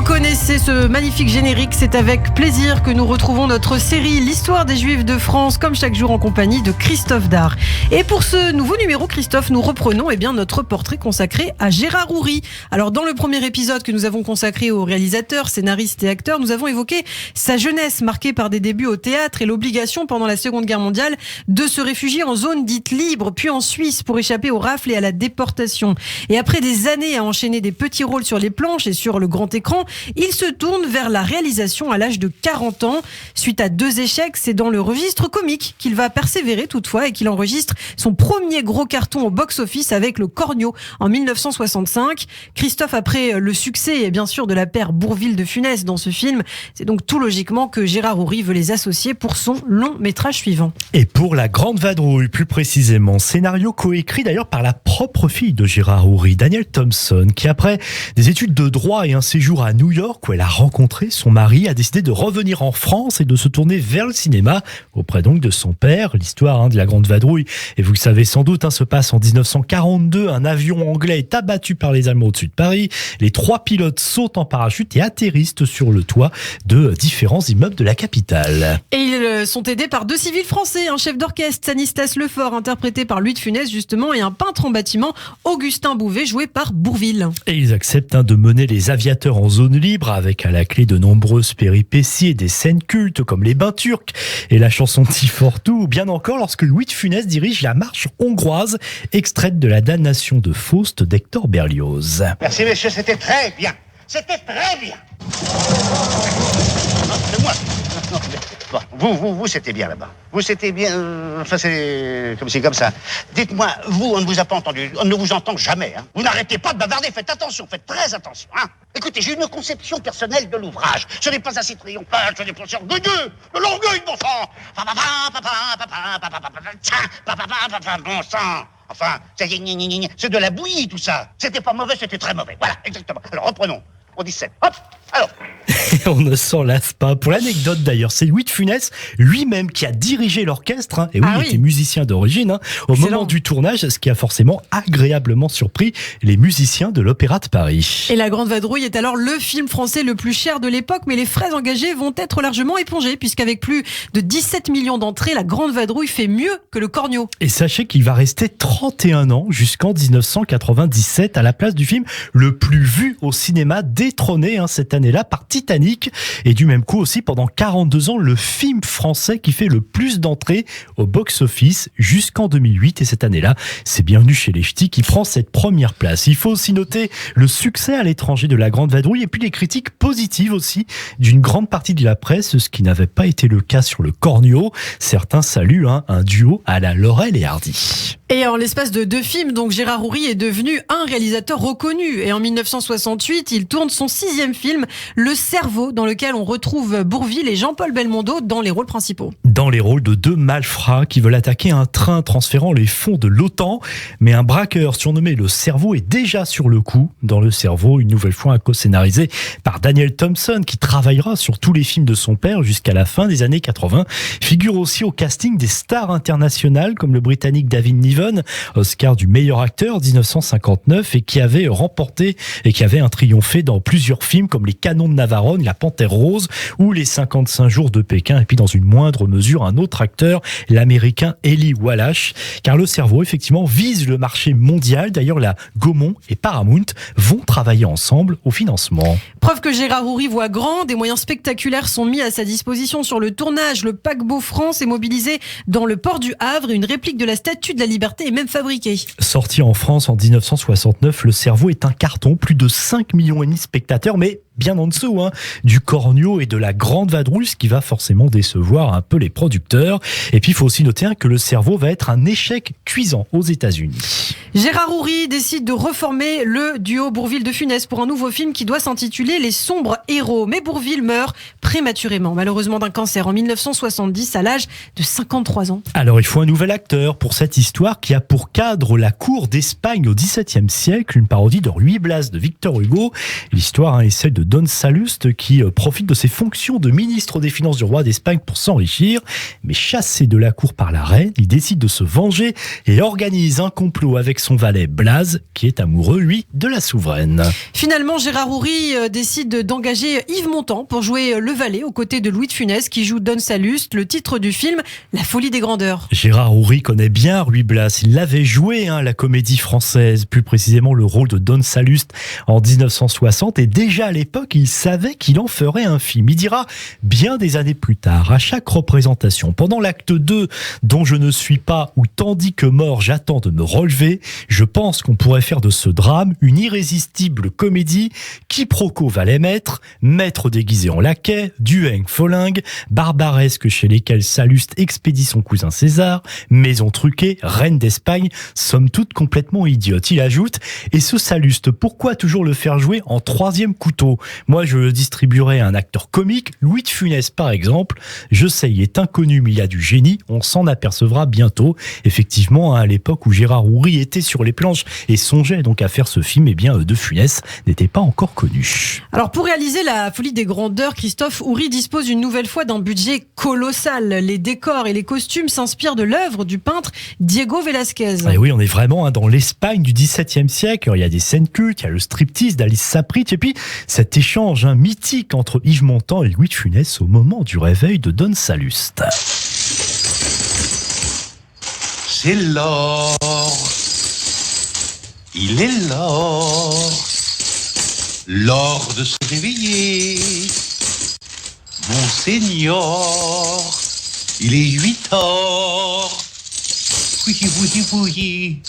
reconnaissez ce magnifique générique, c'est avec plaisir que nous retrouvons notre série L'Histoire des Juifs de France, comme chaque jour en compagnie de Christophe Dard. Et pour ce nouveau numéro, Christophe, nous reprenons notre portrait consacré à Gérard Houry. Alors dans le premier épisode que nous avons consacré au réalisateur, scénariste et acteur, nous avons évoqué sa jeunesse marquée par des débuts au théâtre et l'obligation pendant la Seconde Guerre mondiale de se réfugier en zone dite libre, puis en Suisse pour échapper aux rafles et à la déportation. Et après des années à enchaîner des petits rôles sur les planches et sur le grand écran, il se tourne vers la réalisation à l'âge de 40 ans. Suite à 2 échecs, c'est dans le registre comique qu'il va persévérer toutefois et qu'il enregistre son premier gros carton au box-office avec Le Cornio en 1965. Christophe, après le succès et bien sûr de la paire Bourvil de Funès dans ce film, c'est donc tout logiquement que Gérard Houry veut les associer pour son long métrage suivant. Et pour La Grande Vadrouille, plus précisément, scénario coécrit d'ailleurs par la propre fille de Gérard Houry, Danielle Thompson, qui après des études de droit et un séjour à New York où elle a rencontré son mari, a décidé de revenir en France et de se tourner vers le cinéma auprès donc de son père. L'histoire de La Grande Vadrouille, et vous le savez sans doute, se passe en 1942. Un avion anglais est abattu par les Allemands au-dessus de Paris. Les 3 pilotes sautent en parachute et atterrissent sur le toit de différents immeubles de la capitale. Et ils sont aidés par 2 civils français, un chef d'orchestre, Stanislas Lefort, interprété par Louis de Funès justement, et un peintre en bâtiment, Augustin Bouvet, joué par Bourvil. Et ils acceptent de mener les aviateurs en zone libre, avec à la clé de nombreuses péripéties et des scènes cultes comme les bains turcs et la chanson Tifortou, ou bien encore lorsque Louis de Funès dirige la marche hongroise, extraite de la damnation de Faust d'Hector Berlioz. Merci messieurs, c'était très bien. C'était très bien. Non, c'est moi. Bon, vous, c'était bien là-bas. Vous, c'était bien. Enfin, c'est comme ça. Dites-moi, vous, on ne vous a pas entendu. On ne vous entend jamais. Hein. Vous n'arrêtez pas de bavarder. Faites attention, faites très attention. Hein. Écoutez, j'ai une conception personnelle de l'ouvrage. Ce n'est pas assez triomphal, ce n'est pas assez orgueilleux. De l'orgueil, bon sang. Bon sang. Enfin, c'est de la bouillie, tout ça. C'était pas mauvais, c'était très mauvais. Voilà, exactement. Alors, reprenons. On 17. Hop, alors. On ne s'en lasse pas. Pour l'anecdote d'ailleurs, c'est Louis de Funès lui-même qui a dirigé l'orchestre. Et oui, il était musicien d'origine au moment du tournage, ce qui a forcément agréablement surpris les musiciens de l'Opéra de Paris. Et La Grande Vadrouille est alors le film français le plus cher de l'époque, mais les frais engagés vont être largement épongés, puisqu'avec plus de 17 millions d'entrées, La Grande Vadrouille fait mieux que Le Cornio. Et sachez qu'il va rester 31 ans jusqu'en 1997 à la place du film le plus vu au cinéma, détrôné cette année-là par Titanic, et du même coup aussi pendant 42 ans le film français qui fait le plus d'entrées au box-office jusqu'en 2008, et cette année-là c'est Bienvenue chez les Ch'tis qui prend cette première place. Il faut aussi noter le succès à l'étranger de La Grande Vadrouille et puis les critiques positives aussi d'une grande partie de la presse, ce qui n'avait pas été le cas sur Le Cornio. Certains saluent un duo à la Laurel et Hardy. Et en l'espace de 2 films, donc Gérard Houry est devenu un réalisateur reconnu. Et en 1968, il tourne son 6e film, Le Cerveau, dans lequel on retrouve Bourvil et Jean-Paul Belmondo dans les rôles principaux. Dans les rôles de 2 malfrats qui veulent attaquer un train transférant les fonds de l'OTAN. Mais un braqueur surnommé Le Cerveau est déjà sur le coup. Dans Le Cerveau, une nouvelle fois co-scénarisé par Danielle Thompson, qui travaillera sur tous les films de son père jusqu'à la fin des années 80. Figure aussi au casting des stars internationales comme le Britannique David Niven, Oscar du meilleur acteur 1959, et qui avait remporté et qui avait triomphé dans plusieurs films comme Les Canons de Navarone, La Panthère Rose ou Les 55 jours de Pékin, et puis dans une moindre mesure un autre acteur, l'américain Eli Wallach, car Le Cerveau effectivement vise le marché mondial. D'ailleurs, la Gaumont et Paramount vont travailler ensemble au financement. Preuve que Gérard Houry voit grand, des moyens spectaculaires sont mis à sa disposition sur le tournage. Le paquebot France est mobilisé dans le port du Havre et une réplique de la Statue de la Liberté est même fabriquée. Sorti en France en 1969, Le Cerveau est un carton, plus de 5,5 millions de spectateurs, mais bien en dessous du Cornio et de La Grande Vadrouille, ce qui va forcément décevoir un peu les producteurs. Et puis il faut aussi noter que Le Cerveau va être un échec cuisant aux États-Unis. Gérard Houry décide de reformer le duo Bourvil de Funès pour un nouveau film qui doit s'intituler Les Sombres Héros. Mais Bourvil meurt prématurément, malheureusement d'un cancer en 1970 à l'âge de 53 ans. Alors il faut un nouvel acteur pour cette histoire qui a pour cadre la cour d'Espagne au XVIIe siècle, une parodie de Ruy Blas de Victor Hugo. L'histoire est celle de de Don Salluste qui profite de ses fonctions de ministre des Finances du roi d'Espagne pour s'enrichir. Mais chassé de la cour par la reine, il décide de se venger et organise un complot avec son valet Blaise, qui est amoureux, lui, de la souveraine. Finalement, Gérard Houry décide d'engager Yves Montand pour jouer le valet aux côtés de Louis de Funès qui joue Don Salluste, le titre du film La folie des grandeurs. Gérard Houry connaît bien Ruy Blas, il l'avait joué, la comédie française, plus précisément le rôle de Don Salluste en 1960, et déjà à l'époque, il savait qu'il en ferait un film. Il dira bien des années plus tard, à chaque représentation, pendant l'acte 2, dont je ne suis pas, ou tandis que mort j'attends de me relever, je pense qu'on pourrait faire de ce drame une irrésistible comédie, quiproquo valet maître, maître déguisé en laquais, duègne folingue, barbaresque chez lesquels Salluste expédie son cousin César, maison truquée, reine d'Espagne, somme toute complètement idiote. Il ajoute, et ce Salluste, pourquoi toujours le faire jouer en troisième couteau? Moi je le distribuerai à un acteur comique, Louis de Funès par exemple. Je sais, il est inconnu mais il a du génie, on s'en apercevra bientôt. Effectivement, à l'époque où Gérard Houry était sur les planches et songeait donc à faire ce film, eh bien De Funès n'était pas encore connu. Alors pour réaliser La folie des grandeurs, Christophe Houry dispose une nouvelle fois d'un budget colossal. Les décors et les costumes s'inspirent de l'œuvre du peintre Diego Velázquez. Et oui, on est vraiment dans l'Espagne du XVIIe siècle. Il y a des scènes cultes, il y a le striptease d'Alice Sapritch et puis cet échange mythique entre Yves Montand et Louis de Funès au moment du réveil de Don Salluste. C'est l'or, il est l'or de se réveiller. Monseigneur, il est 8h. Oui.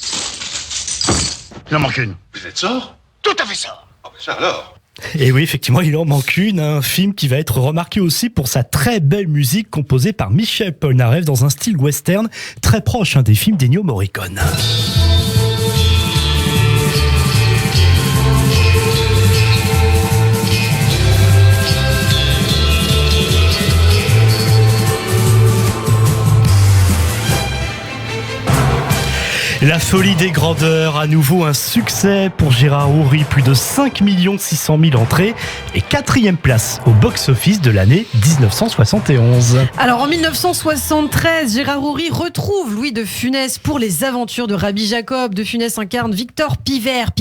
Il en manque une. Vous êtes sort? Tout à fait ça. Ah ben ça alors. Et oui, effectivement, il en manque une. Un film qui va être remarqué aussi pour sa très belle musique composée par Michel Polnareff dans un style western très proche des films d'Ennio Morricone. La folie des grandeurs, à nouveau un succès pour Gérard Houry, plus de 5 600 000 entrées et 4e place au box-office de l'année 1971. Alors en 1973, Gérard Houry retrouve Louis de Funès pour Les aventures de Rabbi Jacob. De Funès incarne Victor Pivert,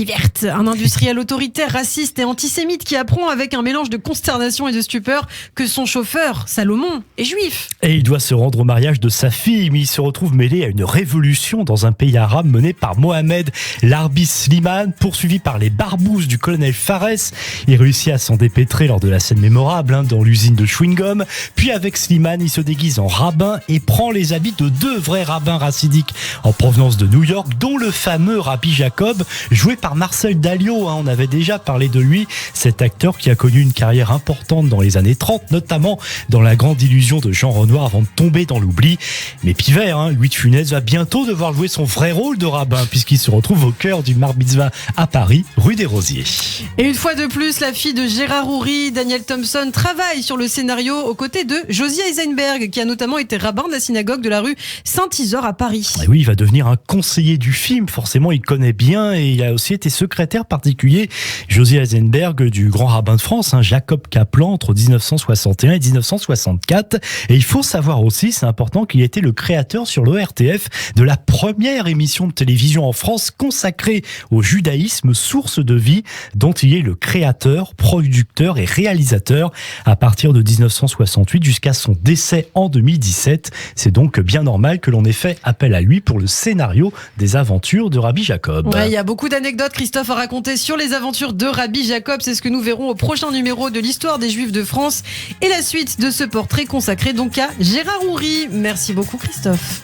un industriel autoritaire, raciste et antisémite qui apprend avec un mélange de consternation et de stupeur que son chauffeur, Salomon, est juif. Et il doit se rendre au mariage de sa fille, mais il se retrouve mêlé à une révolution dans un pays arabe mené par Mohamed Larbi Slimane, poursuivi par les barbouzes du colonel Fares. Il réussit à s'en dépêtrer lors de la scène mémorable dans l'usine de chewing-gum. Puis avec Slimane, il se déguise en rabbin et prend les habits de 2 vrais rabbins racidiques en provenance de New York, dont le fameux Rabbi Jacob, joué par Marcel Dalio. On avait déjà parlé de lui, cet acteur qui a connu une carrière importante dans les années 30, notamment dans La Grande Illusion de Jean Renoir avant de tomber dans l'oubli. Mais Pivert, Louis de Funès, va bientôt devoir jouer son vrai rôle de rabbin puisqu'il se retrouve au cœur du Bar Mitzvah à Paris, rue des Rosiers. Et une fois de plus, la fille de Gérard Houry, Daniel Thompson, travaille sur le scénario aux côtés de Josie Eisenberg, qui a notamment été rabbin de la synagogue de la rue Saint-Isor à Paris. Et oui, il va devenir un conseiller du film. Forcément, il connaît bien et il a aussi été secrétaire particulier, Josie Eisenberg, du grand rabbin de France, Jacob Kaplan, entre 1961 et 1964. Et il faut savoir aussi, c'est important, qu'il était le créateur sur l'ORTF de la première émission de télévision en France consacrée au judaïsme, source de vie, dont il est le créateur, producteur et réalisateur à partir de 1968 jusqu'à son décès en 2017. C'est donc bien normal que l'on ait fait appel à lui pour le scénario des aventures de Rabbi Jacob. Ouais, il y a beaucoup d'anecdotes, Christophe, à raconter sur les aventures de Rabbi Jacob. C'est ce que nous verrons au prochain numéro de l'histoire des Juifs de France et la suite de ce portrait consacré donc à Gérard Houry. Merci beaucoup, Christophe.